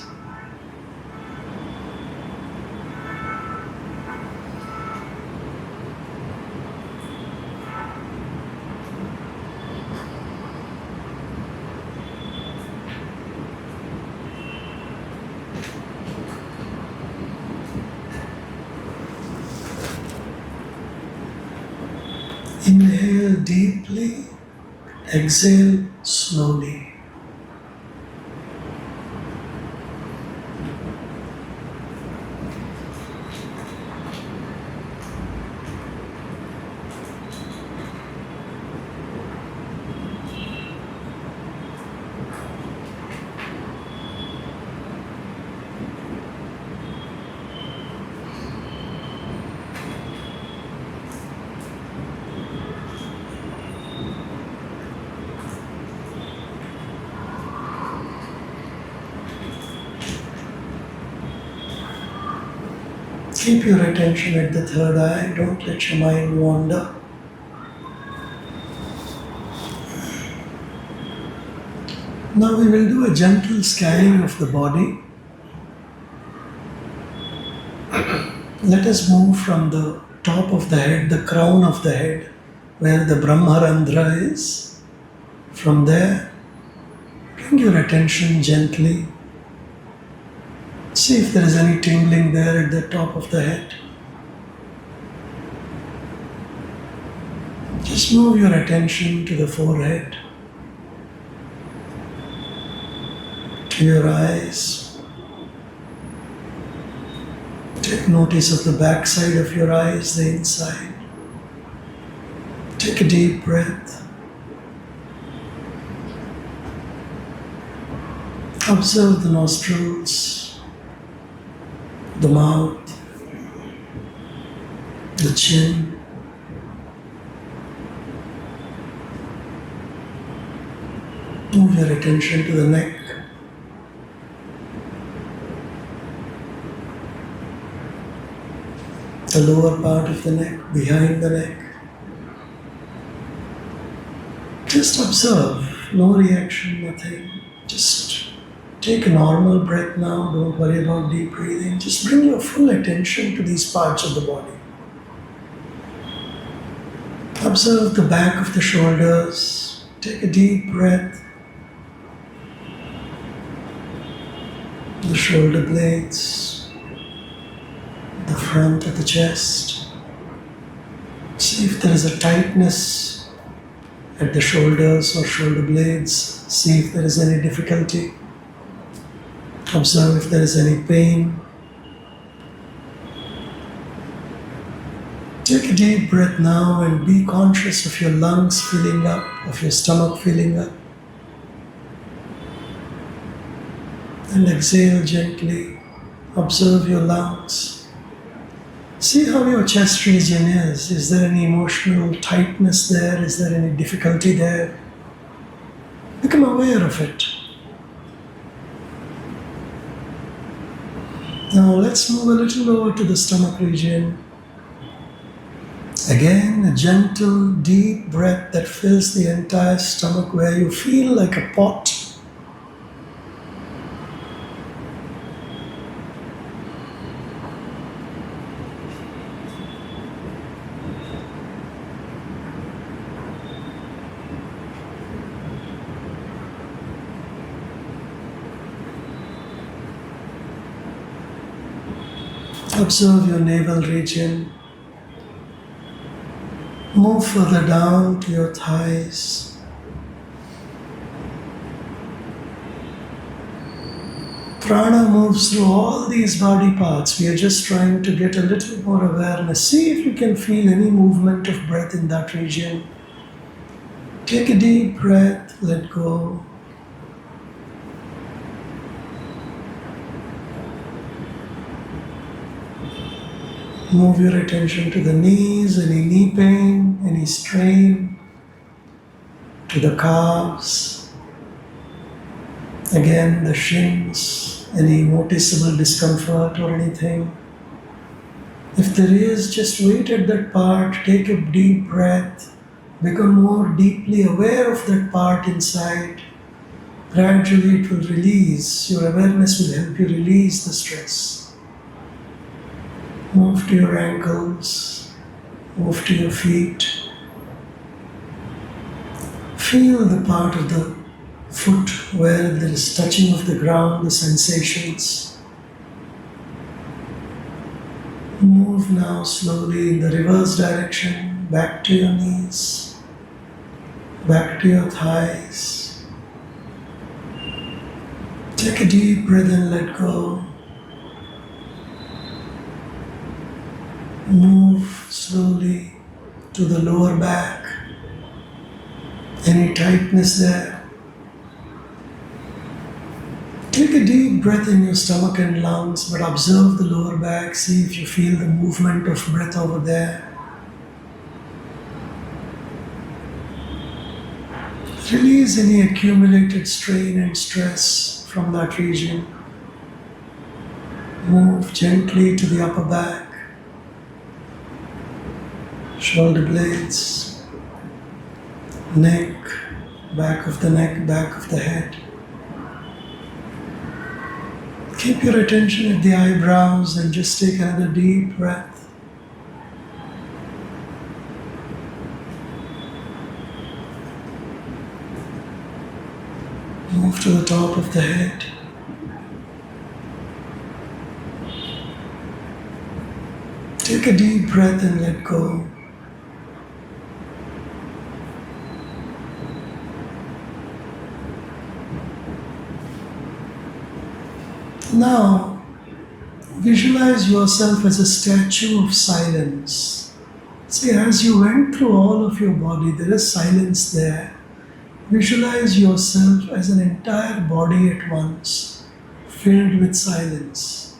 Inhale deeply, exhale slowly. Keep your attention at the third eye, don't let your mind wander. Now we will do a gentle scanning of the body. Let us move from the top of the head, the crown of the head, where the Brahmarandhra is. From there, bring your attention gently. See if there is any tingling there at the top of the head. Just move your attention to the forehead, to your eyes. Take notice of the back side of your eyes, the inside. Take a deep breath. Observe the nostrils, the mouth, the chin. Move your attention to the neck. The lower part of the neck, behind the neck. Just observe, no reaction, nothing. Just take a normal breath now, don't worry about deep breathing. Just bring your full attention to these parts of the body. Observe the back of the shoulders. Take a deep breath. The shoulder blades, the front of the chest. See if there is a tightness at the shoulders or shoulder blades. See if there is any difficulty. Observe if there is any pain. Take a deep breath now and be conscious of your lungs filling up, of your stomach filling up. And exhale gently. Observe your lungs. See how your chest region is. Is there any emotional tightness there? Is there any difficulty there? Become aware of it. Now let's move a little over to the stomach region. Again, a gentle, deep breath that fills the entire stomach where you feel like a pot. Observe your navel region. Move further down to your thighs. Prana moves through all these body parts. We are just trying to get a little more awareness. See if you can feel any movement of breath in that region. Take a deep breath, let go. Move your attention to the knees, any knee pain, any strain, to the calves. Again, the shins, any noticeable discomfort or anything. If there is, just wait at that part, take a deep breath, become more deeply aware of that part inside. Gradually it will release, your awareness will help you release the stress. Move to your ankles, move to your feet. Feel the part of the foot where there is touching of the ground, the sensations. Move now slowly in the reverse direction, back to your knees, back to your thighs. Take a deep breath and let go. Move slowly to the lower back. Any tightness there? Take a deep breath in your stomach and lungs, but observe the lower back. See if you feel the movement of breath over there. Release any accumulated strain and stress from that region. Move gently to the upper back. Shoulder blades, neck, back of the neck, back of the head. Keep your attention at the eyebrows and just take another deep breath. Move to the top of the head. Take a deep breath and let go. Now, visualize yourself as a statue of silence. See, as you went through all of your body, there is silence there. Visualize yourself as an entire body at once, filled with silence.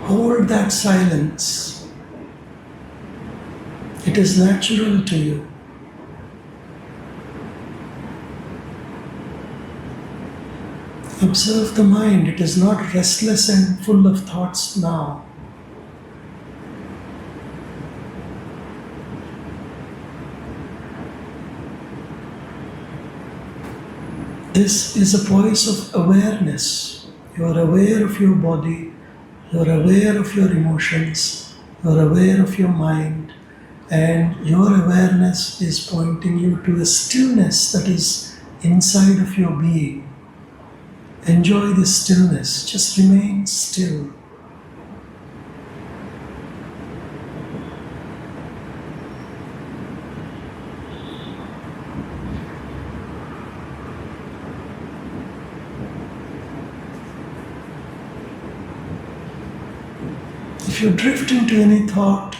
Hold that silence. It is natural to you. Observe the mind. It is not restless and full of thoughts now. This is a voice of awareness. You are aware of your body. You are aware of your emotions, you are aware of your mind, and your awareness is pointing you to a stillness that is inside of your being. Enjoy this stillness, just remain still. If you drift into any thought,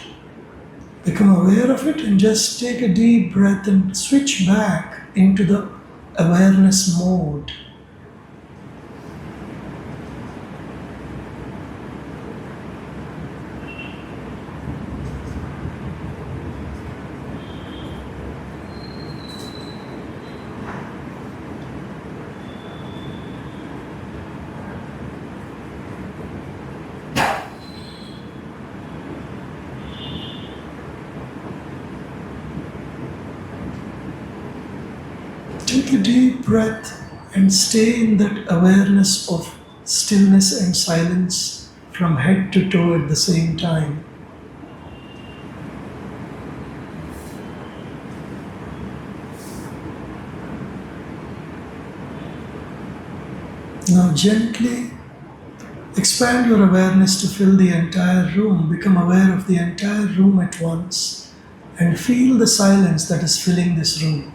become aware of it and just take a deep breath and switch back into the awareness mode. Take a deep breath and stay in that awareness of stillness and silence from head to toe at the same time. Gently expand your awareness to fill the entire room. Become aware of the entire room at once and feel the silence that is filling this room.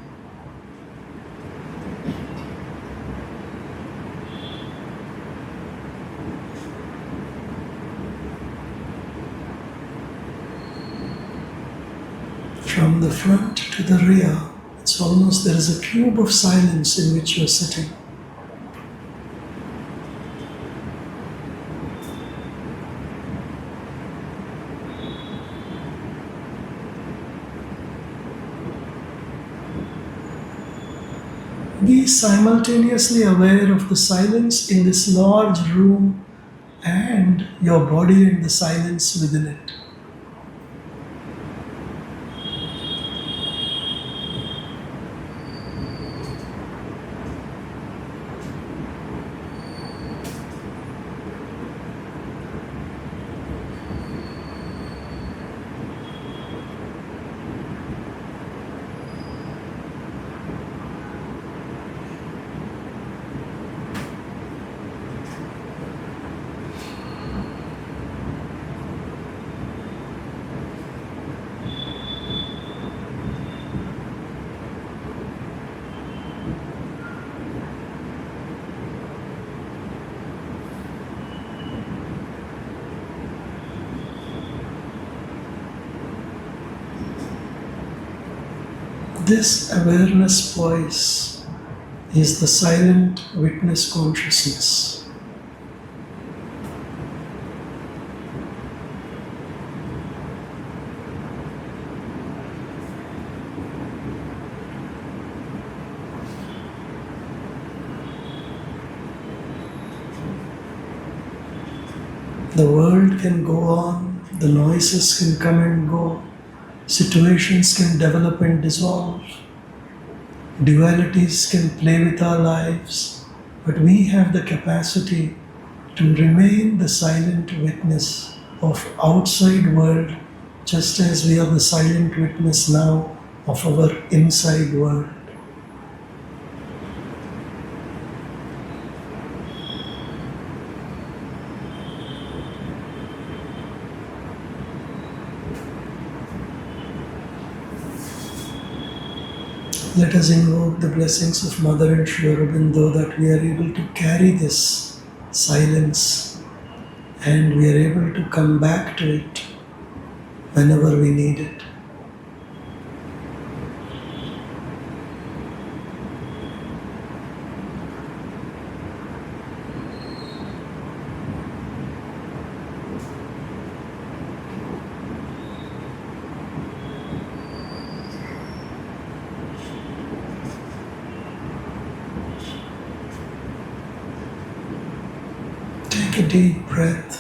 From the front to the rear, it's almost there is a cube of silence in which you're sitting. Be simultaneously aware of the silence in this large room and your body and the silence within it. This awareness voice is the silent witness consciousness. The world can go on, the noises can come and go, situations can develop and dissolve, dualities can play with our lives, but we have the capacity to remain the silent witness of outside world just as we are the silent witness now of our inside world. Let us invoke the blessings of Mother and Sri Aurobindo that we are able to carry this silence and we are able to come back to it whenever we need it. Take a deep breath.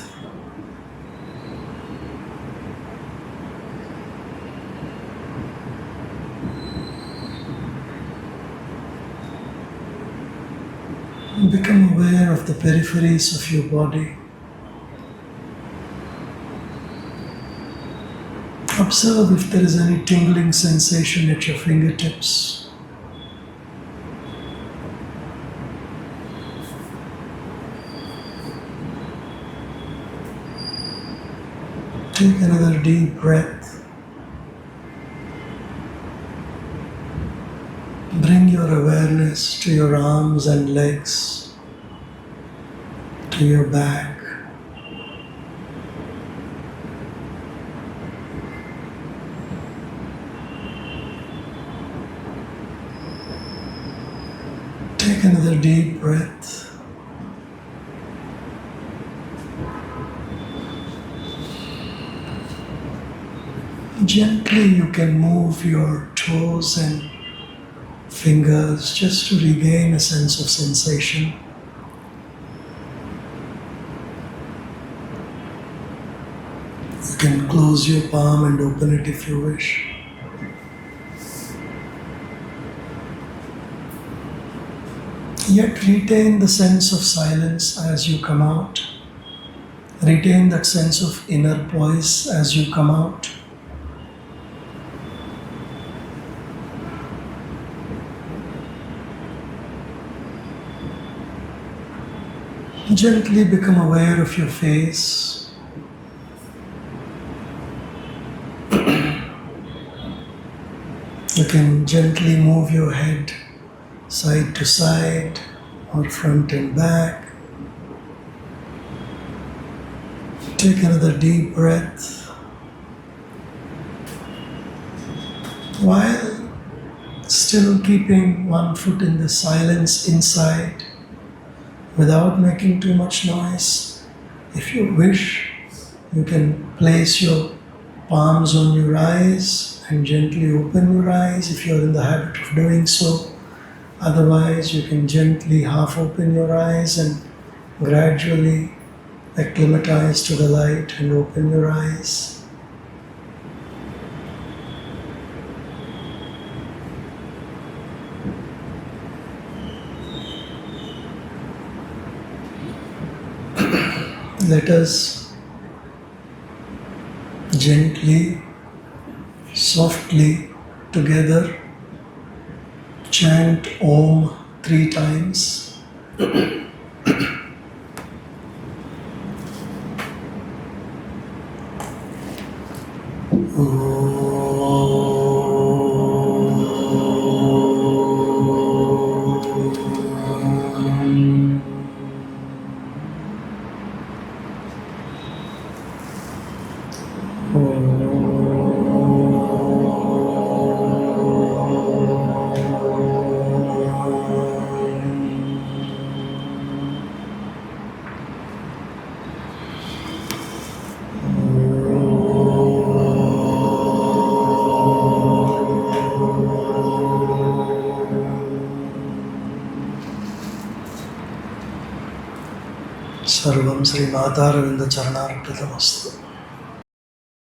Become aware of the peripheries of your body. Observe if there is any tingling sensation at your fingertips. Take another deep breath. Bring your awareness to your arms and legs, to your back. Take another deep breath. Gently you can move your toes and fingers just to regain a sense of sensation. You can close your palm and open it if you wish. Yet retain the sense of silence as you come out. Retain that sense of inner poise as you come out. Gently become aware of your face. You can gently move your head side to side or front and back. Take another deep breath while still keeping one foot in the silence inside without making too much noise. If you wish, you can place your palms on your eyes and gently open your eyes if you're in the habit of doing so. Otherwise, you can gently half open your eyes and gradually acclimatize to the light and open your eyes. Let us gently, softly, together chant Om 3 times. Sarvam Sri Aurobindo Society Hyderabad.